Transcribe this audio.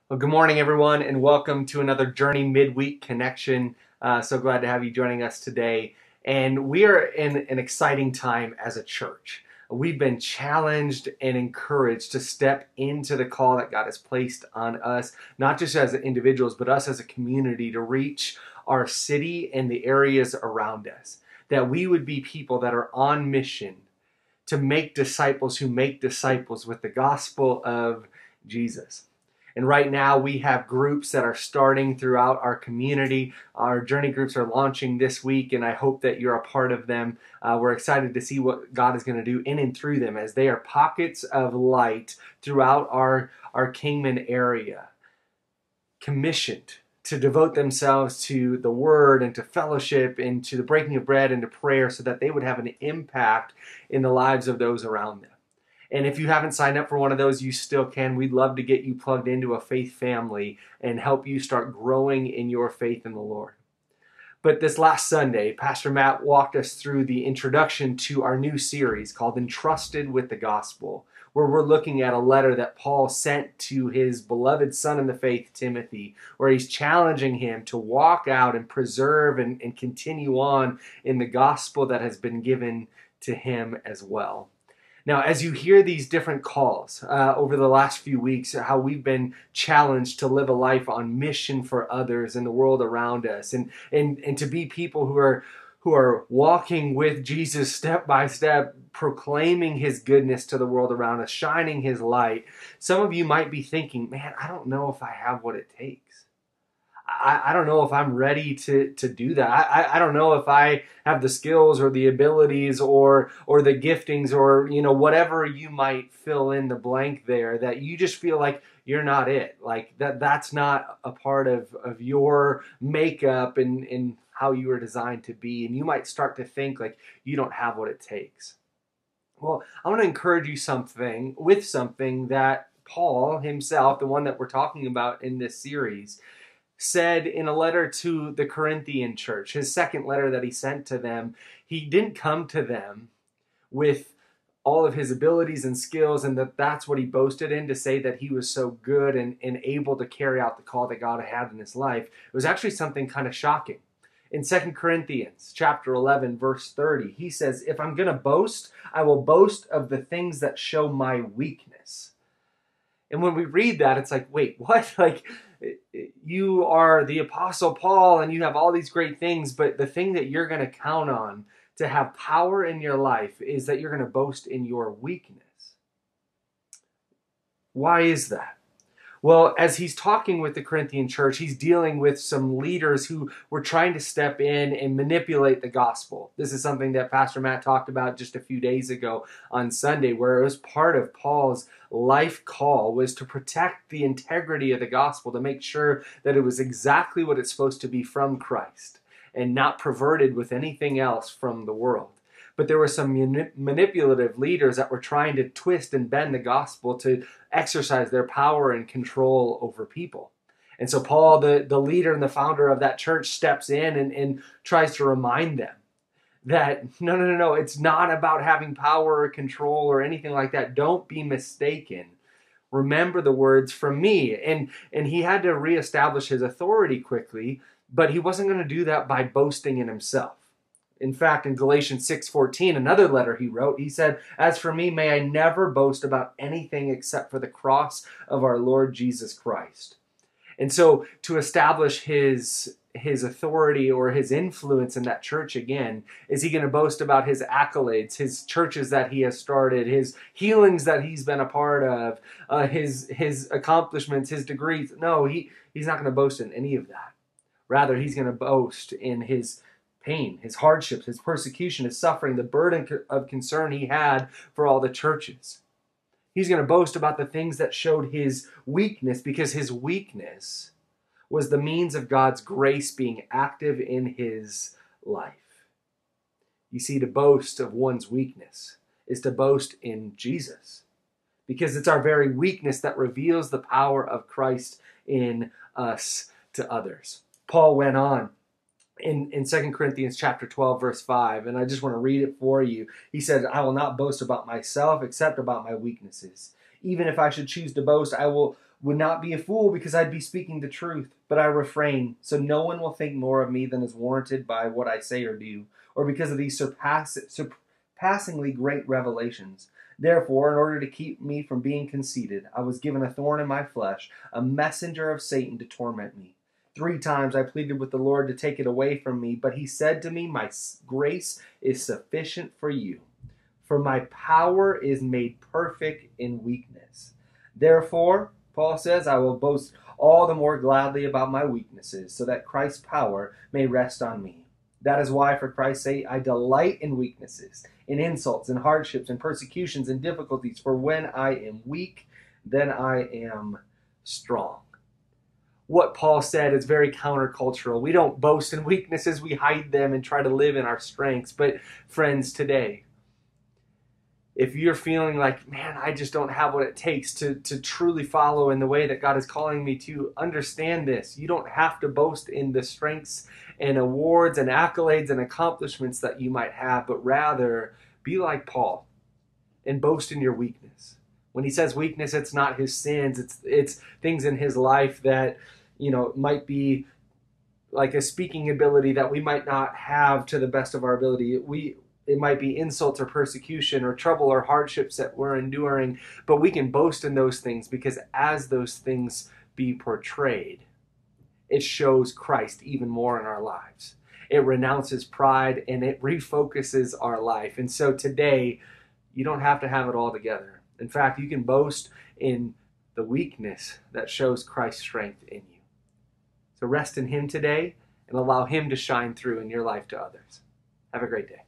Well, good morning, everyone, and welcome to another Journey Midweek Connection. So glad to have you joining us today. And we are in an exciting time as a church. We've been challenged and encouraged to step into the call that God has placed on us, not just as individuals, but us as a community to reach our city and the areas around us. That we would be people that are on mission to make disciples who make disciples with the gospel of Jesus. And right now we have groups that are starting throughout our community. Our journey groups are launching this week, and I hope that you're a part of them. We're excited to see what God is going to do in and through them, as they are pockets of light throughout our Kingman area, commissioned to devote themselves to the word and to fellowship and to the breaking of bread and to prayer, so that they would have an impact in the lives of those around them. And if you haven't signed up for one of those, you still can. We'd love to get you plugged into a faith family and help you start growing in your faith in the Lord. But this last Sunday, Pastor Matt walked us through the introduction to our new series called Entrusted with the Gospel, where we're looking at a letter that Paul sent to his beloved son in the faith, Timothy, where he's challenging him to walk out and preserve and continue on in the gospel that has been given to him as well. Now, as you hear these different calls over the last few weeks, how we've been challenged to live a life on mission for others in the world around us, and to be people who are walking with Jesus step by step, proclaiming his goodness to the world around us, shining his light. Some of you might be thinking, man, I don't know if I have what it takes. I don't know if I'm ready to do that. I don't know if I have the skills or the abilities or the giftings, or whatever you might fill in the blank there, that you just feel like you're not it. Like that's not a part of your makeup and how you were designed to be. And you might start to think like you don't have what it takes. Well, I want to encourage you with something that Paul himself, the one that we're talking about in this series, said in a letter to the Corinthian church, his second letter that he sent to them. He didn't come to them with all of his abilities and skills, and that's what he boasted in, to say that he was so good and able to carry out the call that God had in his life. It was actually something kind of shocking. In 2 Corinthians chapter 11, verse 30, he says, "If I'm going to boast, I will boast of the things that show my weakness." And when we read that, it's like, wait, what? Like, you are the Apostle Paul and you have all these great things, but the thing that you're going to count on to have power in your life is that you're going to boast in your weakness. Why is that? Well, as he's talking with the Corinthian church, he's dealing with some leaders who were trying to step in and manipulate the gospel. This is something that Pastor Matt talked about just a few days ago on Sunday, where it was part of Paul's life call was to protect the integrity of the gospel, to make sure that it was exactly what it's supposed to be from Christ and not perverted with anything else from the world. But there were some manipulative leaders that were trying to twist and bend the gospel to exercise their power and control over people. And so Paul, the leader and the founder of that church, steps in and tries to remind them that no, it's not about having power or control or anything like that. Don't be mistaken. Remember the words from me. And he had to reestablish his authority quickly, but he wasn't going to do that by boasting in himself. In fact, in Galatians 6:14, another letter he wrote, he said, "As for me, may I never boast about anything except for the cross of our Lord Jesus Christ." And so to establish his authority or his influence in that church again, is he going to boast about his accolades, his churches that he has started, his healings that he's been a part of, his accomplishments, his degrees? No, he's not going to boast in any of that. Rather, he's going to boast in his pain, his hardships, his persecution, his suffering, the burden of concern he had for all the churches. He's going to boast about the things that showed his weakness, because his weakness was the means of God's grace being active in his life. You see, to boast of one's weakness is to boast in Jesus, because it's our very weakness that reveals the power of Christ in us to others. Paul went on in 2 Corinthians chapter 12, verse 5, and I just want to read it for you. He said, "I will not boast about myself except about my weaknesses. Even if I should choose to boast, I will would not be a fool because I'd be speaking the truth, but I refrain, so no one will think more of me than is warranted by what I say or do, or because of these surpassingly great revelations. Therefore, in order to keep me from being conceited, I was given a thorn in my flesh, a messenger of Satan to torment me. 3 times I pleaded with the Lord to take it away from me, but he said to me, my grace is sufficient for you, for my power is made perfect in weakness. Therefore, Paul says, I will boast all the more gladly about my weaknesses, so that Christ's power may rest on me. That is why, for Christ's sake, I delight in weaknesses, in insults, in hardships, in persecutions, in difficulties. For when I am weak, then I am strong. What Paul said is very countercultural. We don't boast in weaknesses, we hide them and try to live in our strengths. But friends, today, if you're feeling like, man, I just don't have what it takes to truly follow in the way that God is calling me to, understand this. You don't have to boast in the strengths and awards and accolades and accomplishments that you might have, but rather be like Paul and boast in your weakness. When he says weakness, it's not his sins. It's things in his life that, might be like a speaking ability that we might not have to the best of our ability. It might be insults or persecution or trouble or hardships that we're enduring, but we can boast in those things because as those things be portrayed, it shows Christ even more in our lives. It renounces pride and it refocuses our life. And so today, you don't have to have it all together. In fact, you can boast in the weakness that shows Christ's strength in you. So rest in him today and allow him to shine through in your life to others. Have a great day.